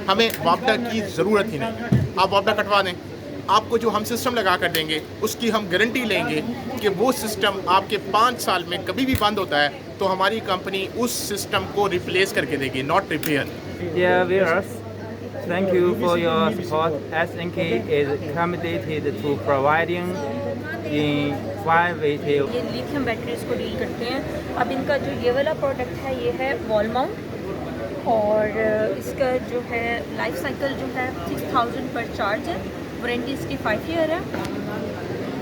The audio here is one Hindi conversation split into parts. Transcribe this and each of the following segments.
हमें वापडा की ज़रूरत ही नहीं। आप वापडा कटवा दें, आपको जो हम सिस्टम लगा कर देंगे उसकी हम गारंटी लेंगे कि वो सिस्टम आपके 5 साल में कभी भी बंद होता है तो हमारी कंपनी उस सिस्टम को रिप्लेस करके देगी, not repair. Dear viewers, thank you for your support. SNK is committed to providing innovative. ये लिथियम बैटरीज को डील करते हैं। अब इनका जो ये वाला प्रोडक्ट है ये है वॉल माउंट, और इसका जो है लाइफ साइकिल जो है 6000 पर चार्ज है। वारंटी इसकी 5 ईयर है।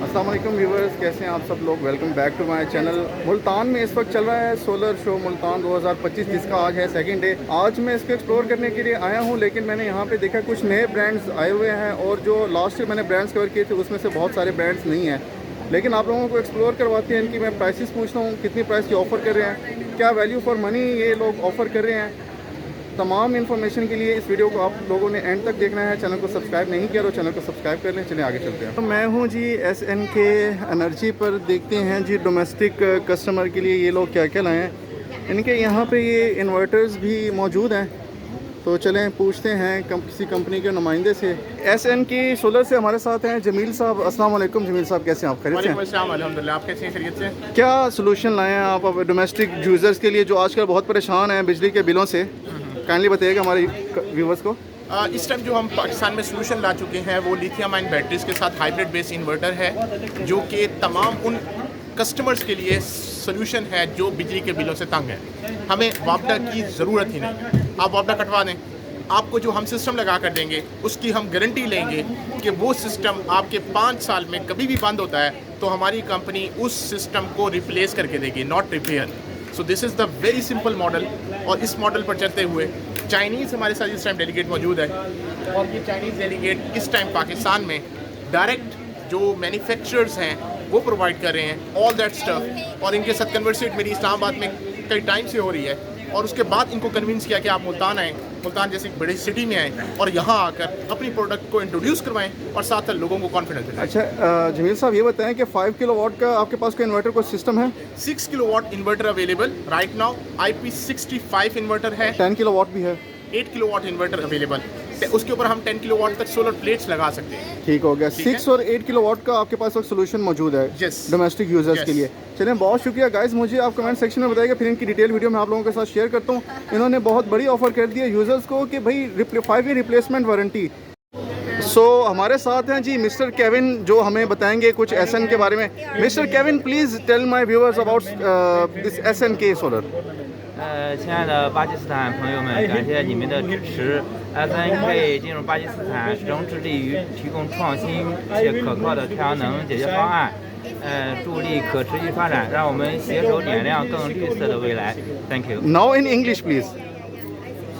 अस्सलाम वालेकुम व्यूवर्स, कैसे हैं आप सब लोग। Welcome back to my channel. Multan में इस वक्त चल रहा है सोलर शो मुल्तान 2025, जिसका आज है सेकंड डे। आज मैं इसको एक्सप्लोर करने के लिए आया हूं, लेकिन मैंने यहां पे देखा कुछ नए ब्रांड्स आए हुए हैं, और जो लास्ट ईयर मैंने ब्रांड्स कवर किए थे उसमें से बहुत सारे ब्रांड्स नहीं हैं। लेकिन आप लोगों को एक्सप्लोर करवाते हैं, इनकी मैं प्राइसेस पूछता हूँ कितनी प्राइस की ऑफ़र कर रहे हैं, क्या वैल्यू फॉर मनी ये लोग ऑफ़र कर रहे हैं। तमाम इन्फॉर्मेशन के लिए इस वीडियो को आप लोगों ने एंड तक देखना है। चैनल को सब्सक्राइब नहीं किया तो चैनल को सब्सक्राइब कर लें। चलिए आगे चलते हैं। तो मैं हूं जी SNK एनर्जी पर। देखते हैं जी डोमेस्टिक कस्टमर के लिए ये लोग क्या क्या लाए हैं। इनके यहाँ पे ये इन्वर्टर्स भी मौजूद हैं, तो चलें पूछते हैं किसी कंपनी के नुमाइंदे से। SNK सोलर से हमारे साथ हैं जमील साहब। अस्सलाम वालेकुम जमील साहब, कैसे हैं आप? खैरियत से? अल्हम्दुलिल्लाह, आप कैसे हैं? खैरियत से? क्या सोल्यूशन लाए हैं आप अब डोमेस्टिक यूज़र्स के लिए जो आजकल बहुत परेशान हैं बिजली के बिलों से? काइंडली बताइएगा हमारे व्यूवर्स को। इस टाइम जो हम पाकिस्तान में सोल्यूशन ला चुके हैं वो लिथियम आयन बैटरीज के साथ हाइब्रिड बेस इन्वर्टर है, जो कि तमाम उन कस्टमर्स के लिए सोल्यूशन है जो बिजली के बिलों से तंग है। हमें वापडा की ज़रूरत ही नहीं। आप वापडा कटवा दें, आपको जो हम सिस्टम लगा कर देंगे उसकी हम गारंटी लेंगे कि वो सिस्टम आपके 5 साल में कभी भी बंद होता है तो हमारी कंपनी उस सिस्टम को रिप्लेस करके देगी, not repair. So this is the very simple model. और इस मॉडल पर चलते हुए चाइनीज़ हमारे साथ इस टाइम डेलीगेट मौजूद है, और ये चाइनीज़ डेलीगेट इस टाइम पाकिस्तान में डायरेक्ट जो मैन्युफैक्चरर्स हैं वो प्रोवाइड कर रहे हैं ऑल दैट स्टफ। और इनके साथ कन्वर्सेट मेरी इस्लामाबाद में कई टाइम से हो रही है, और उसके बाद इनको कन्विंस किया कि आप मुल्तान आएँ, मुल्तान जैसी बड़ी सिटी में आएँ और यहाँ आकर अपनी प्रोडक्ट को इंट्रोड्यूस करवाएं और साथ साथ लोगों को कॉन्फिडेंस दिलाएं। अच्छा जमील साहब, ये बताएं कि 5 किलोवाट का आपके पास कोई इन्वर्टर कोई सिस्टम है? 6 kilowatt inverter available right now. IP65 inverter है। 10 किलोवाट भी है। 8 किलोवाट इन्वर्टर अवेलेबल। उसके ऊपर हम 10 किलोवाट तक सोलर प्लेट्स लगा सकते हैं। ठीक हो गया। 6 और 8 किलोवाट का आपके पास एक सोल्यूशन मौजूद है डोमेस्टिक यूजर्स के लिए। चलें, बहुत शुक्रिया गाइस। मुझे आप कमेंट सेक्शन में बताइएगा, फिर इनकी डिटेल वीडियो मैं आप लोगों के साथ शेयर करता हूँ। इन्होंने बहुत बड़ी ऑफर कर दी है यूजर्स को कि भाई 5 ईयर रिप्लेसमेंट वारंटी। सो हमारे साथ हैं जी मिस्टर केविन, जो हमें बताएंगे कुछ SN के बारे में। Mister Kevin, please tell my viewers about this SNK solar. 亲爱的巴基斯坦朋友们，感谢你们的支持。SNK 进入巴基斯坦，始终致力于提供创新且可靠的太阳能解决方案，助力可持续发展，让我们携手点亮更绿色的未来。Thank you. Now in English, please.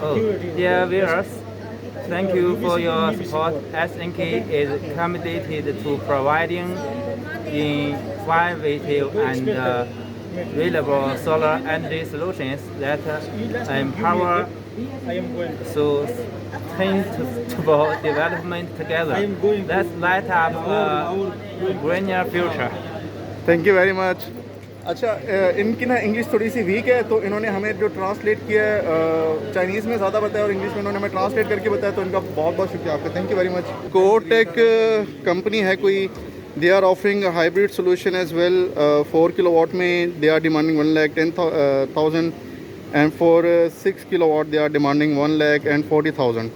Oh, dear viewers, thank you for your support. SNK is committed to providing innovative and reliable solar energy solutions that empower sustainable development together. Let's light up a greener future. Thank you very much. अच्छा, इनकी ना इंग्लिश थोड़ी सी वीक है, तो इन्होंने हमें जो ट्रांसलेट किया है चाइनीज़ में ज़्यादा बताया और इंग्लिश में इन्होंने हमें ट्रांसलेट करके बताया, तो इनका बहुत बहुत शुक्रिया आपका। Thank you very much. Kotak company है कोई, they are offering hybrid solution as well. 4 kilowatt में they are demanding 1,10,000 and for 6 kilowatt they are demanding 1,40,000।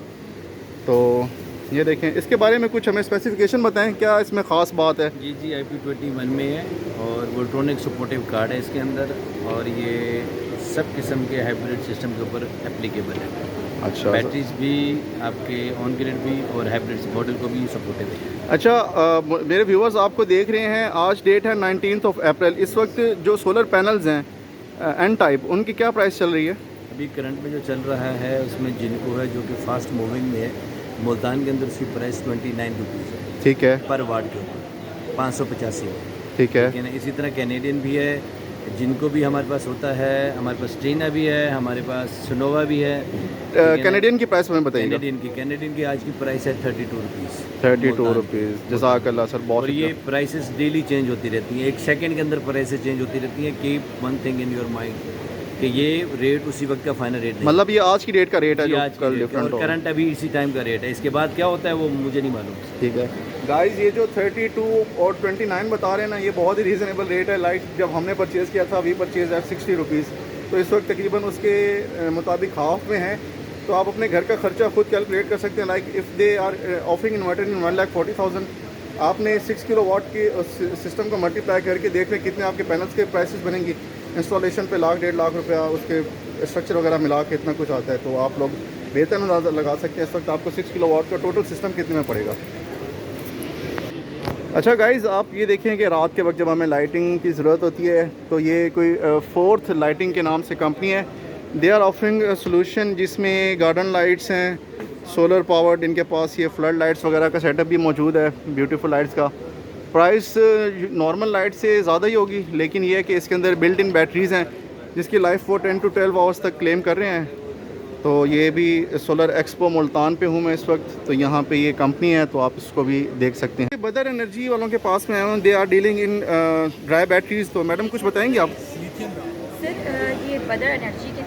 तो ये देखें, इसके बारे में कुछ हमें स्पेसिफिकेशन बताएं, क्या इसमें ख़ास बात है? जी IP21 में है और वोल्ट्रॉनिक सपोर्टिव कार्ड है इसके अंदर, और ये सब किस्म के हाइब्रिड सिस्टम के ऊपर एप्लीकेबल है। अच्छा, बैटरीज भी आपके ऑन ग्रिड भी और हाइब्रिड मॉडल को भी सपोर्टिव है। अच्छा, मेरे व्यूवर्स आपको देख रहे हैं, आज डेट है 19 अप्रैल। इस वक्त जो सोलर पैनल्स हैं N टाइप, उनकी क्या प्राइस चल रही है? अभी करंट में जो चल रहा है उसमें जिनको है जो कि फास्ट मूविंग में है, मुल्तान के अंदर उसकी प्राइस 29 रुपीज़ है। ठीक है, पर वाट के ऊपर 585। ठीक है। लेकिन इसी तरह कैनेडियन भी है, जिनको भी हमारे पास होता है। हमारे पास ट्रीना भी है, हमारे पास सुनोवा भी है। कैनेडियन की प्राइस हमें बताइए। कैनेडियन की आज की प्राइस है 32 रुपीज़। 32 रुपीज़। जज़ाकल्लाह सर, बहुत। और ये प्राइसेस डेली चेंज होती रहती हैं, एक सेकंड के अंदर प्राइसेस चेंज होती रहती हैं। Keep one thing in your mind कि ये रेट उसी वक्त का फाइनल रेट नहीं मतलब ये आज की डेट का रेट है जी, जो आज की कल रेट है, डिफरेंट और हो। करंट अभी इसी टाइम का रेट है। इसके बाद क्या होता है वो मुझे नहीं मालूम। ठीक है गाइस, ये जो 32 और 29 बता रहे हैं ना, ये बहुत ही रीज़नेबल रेट है। लाइक जब हमने परचेज़ किया था वी परचेज एट 60 रुपीज़, तो इस वक्त तकरीबन उसके मुताबिक हाफ में है। तो आप अपने घर का खर्चा खुद कैलकुलेट कर सकते हैं। Like if they are offering inverter in 1,40,000, आपने 6 किलोवाट के सिस्टम को मल्टीप्लाई करके देख लें कितने आपके पैनल्स के प्राइसेस बनेंगी। इंस्टॉलेशन पे 1,00,000 1,50,000 रुपया, उसके स्ट्रक्चर वगैरह मिला के इतना कुछ आता है। तो आप लोग बेहतर अंदाज़ा लगा सकते हैं इस वक्त आपको 6 किलोवाट का टोटल सिस्टम कितने में पड़ेगा। अच्छा गाइज़, आप ये देखें कि रात के वक्त जब हमें लाइटिंग की ज़रूरत होती है तो ये कोई फोर्थ लाइटिंग के नाम से कंपनी है। दे आर ऑफरिंग सोल्यूशन जिसमें गार्डन लाइट्स हैं, सोलर पावर्ड, इनके पास ये फ्लड लाइट्स वगैरह का सेटअप भी मौजूद है। ब्यूटीफुल लाइट्स का प्राइस नॉर्मल लाइट से ज़्यादा ही होगी, लेकिन ये है कि इसके अंदर बिल्ट इन बैटरीज़ हैं जिसकी लाइफ वो 10 to 12 आवर्स तक क्लेम कर रहे हैं। तो ये भी सोलर एक्सपो मुल्तान पे हूँ मैं इस वक्त, तो यहाँ पे ये कंपनी है, तो आप इसको भी देख सकते हैं। बदर एनर्जी वालों के पास में आया हूँ, they are dealing in dry batteries. तो मैडम कुछ बताएंगे आप? सर ये बदर एनर्जी के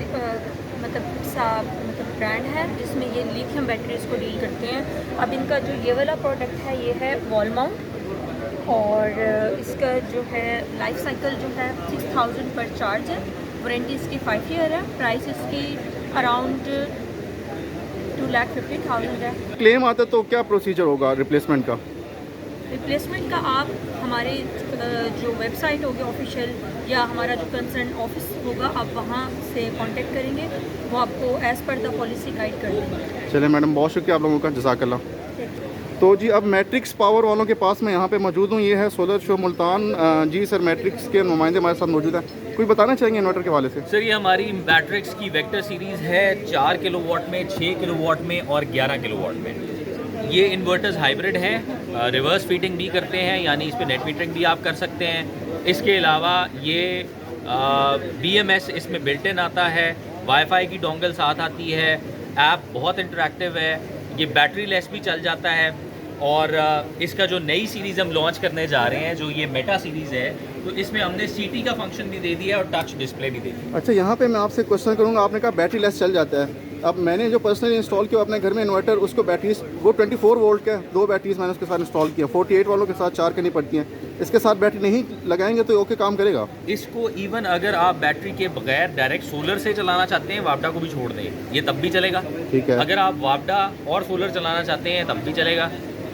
मतलब ब्रांड है जिसमें ये लिथियम बैटरीज को डील करते हैं। अब इनका जो ये वाला प्रोडक्ट है ये है वॉल माउंट, और इसका जो है लाइफ साइकिल जो है 6,000 पर चार्ज है। वारंटी इसकी 5 ईयर है। प्राइस इसकी अराउंड 2,50,000 है। क्लेम आता तो क्या प्रोसीजर होगा रिप्लेसमेंट का? रिप्लेसमेंट का आप हमारे जो वेबसाइट होगी ऑफिशियल, या हमारा जो कंसर्न ऑफिस होगा, आप वहाँ से कांटेक्ट करेंगे, वो आपको as per the policy guide कर देंगे। चलिए मैडम, बहुत शुक्रिया आप लोगों का, जज़ाकल्लाह। तो जी अब मैट्रिक्स पावर वालों के पास मैं यहाँ पे मौजूद हूँ। ये है सोलर शो मुल्तान। जी सर, मैट्रिक्स के नुमाइंदे हमारे साथ मौजूद हैं, कुछ बताना चाहेंगे इन्वर्टर के हवाले से? सर ये हमारी मैट्रिक्स की वेक्टर सीरीज़ है 4 किलोवाट में, 6 किलोवाट में और 11 किलोवाट में। ये इन्वर्टर्स हाइब्रिड हैं, रिवर्स फीडिंग भी करते हैं, यानी इस पर नेट मीटरिंग भी आप कर सकते हैं। इसके अलावा ये BMS इसमें बिल्ट इन आता है, वाईफाई की डोंगल साथ आती है, ऐप बहुत इंटरेक्टिव है, ये बैटरी लेस भी चल जाता है। और इसका जो नई सीरीज़ हम लॉन्च करने जा रहे हैं, जो ये मेटा सीरीज़ है, तो इसमें हमने CT का फंक्शन भी दे दिया है और टच डिस्प्ले भी दे दी। अच्छा, यहाँ पे मैं आपसे क्वेश्चन करूँगा, आपने कहा बैटरी लेस चल जाता है। अब मैंने जो पर्सनली इंस्टॉल किया अपने घर में इन्वर्टर, उसको बैटरीज वो 24 वोल्ट का 2 बैटरीज मैंने उसके साथ इंस्टॉल किया। 48 वालों के साथ 4 करनी पड़ती हैं। इसके साथ बैटरी नहीं लगाएंगे तो ओके काम करेगा? इसको इवन अगर आप बैटरी के बगैर डायरेक्ट सोलर से चलाना चाहते हैं, वापडा को भी छोड़ दें, ये तब भी चलेगा। ठीक है। अगर आप वापडा और सोलर चलाना चाहते हैं तब भी चलेगा।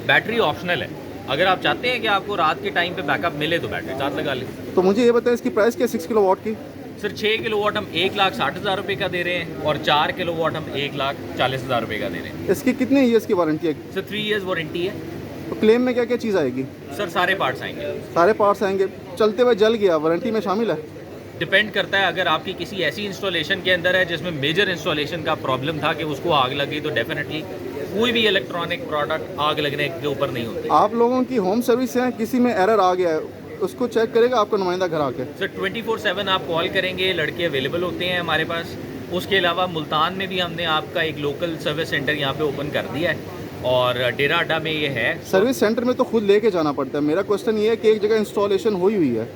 बैटरी ऑप्शनल है, अगर आप चाहते हैं कि आपको रात के टाइम पे बैकअप मिले तो बैटरी साथ लगा लें। तो मुझे ये बताएं इसकी प्राइस क्या 6 किलोवाट की? सर 6 किलोवाट हम 1,60,000 रुपये का दे रहे हैं, और 4 किलोवाट हम 1,40,000 रुपये का दे रहे हैं। इसकी कितने ईयर्स की वारंटी है? सर 3 इयर्स वारंटी है। तो क्लेम में क्या क्या चीज़ आएगी? सर सारे पार्ट्स आएंगे। सारे पार्ट्स आएंगे। चलते हुए जल गया, वारंटी में शामिल है? डिपेंड करता है, अगर आपकी किसी ऐसी इंस्टॉलेशन के अंदर है जिसमें मेजर इंस्टॉलेशन का प्रॉब्लम था कि उसको आग लगी, तो डेफिनेटली कोई भी इलेक्ट्रॉनिक प्रोडक्ट आग लगने के ऊपर नहीं होते। आप लोगों की होम सर्विस है, किसी में एरर आ गया है उसको चेक करेगा आपका नुमाइंदा घर आके? सर 24/7 आप कॉल करेंगे, लड़के अवेलेबल होते हैं हमारे पास। उसके अलावा मुल्तान में भी हमने आपका एक लोकल सर्विस सेंटर यहाँ पे ओपन कर दिया है, और डेरा अड्डा में ये है। सर्विस सेंटर में तो खुद लेके जाना पड़ता है। मेरा क्वेश्चन ये है कि एक जगह इंस्टॉलेशन हुई है,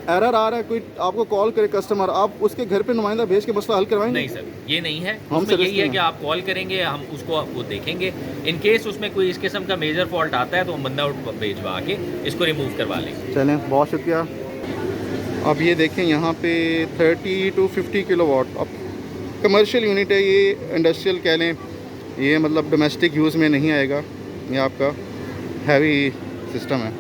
एरर आ रहा है, कोई आपको कॉल करे कस्टमर, आप उसके घर पे नुमाइंदा भेज के मसला हल करवाएंगे? नहीं सर, ये नहीं है। हम उसमें यही सर्विस है कि आप कॉल करेंगे, हम उसको वो देखेंगे। इन केस उसमें कोई इस किस्म का मेजर फॉल्ट आता है तो हम बंदा भेजवा के इसको रिमूव करवा लेंगे। चलें, बहुत शुक्रिया। अब ये देखें यहाँ पे 30 to 50 किलोवाट, अब कमर्शियल यूनिट है ये, इंडस्ट्रियल कह लें, ये मतलब डोमेस्टिक यूज़ में नहीं आएगा, ये आपका हैवी सिस्टम है।